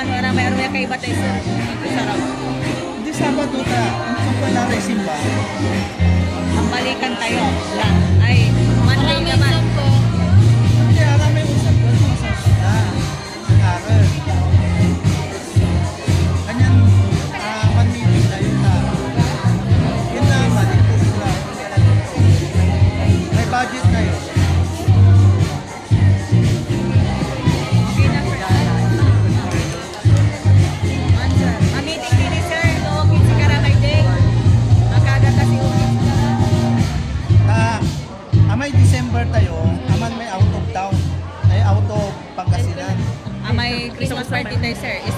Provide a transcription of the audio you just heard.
simbahan wala mayroon ya kay batay sir. Sarap. Hindi Sabado ta. Ang pa na simba. Ang balikan tayo. Lang. Ay, Monday Maraming naman. sampo. Hindi, ara may usap ko sa na. Ang aral. Kanyan, manmili na yun na. Yun na, malikot sila. May budget na yun. Meeting din ni sir, no? Kinsi Karamay Day. Magkagata si Umi. Amay December tayo, aman may out of town. Ay out of Pangasinan. May Christmas party tayo sir. Is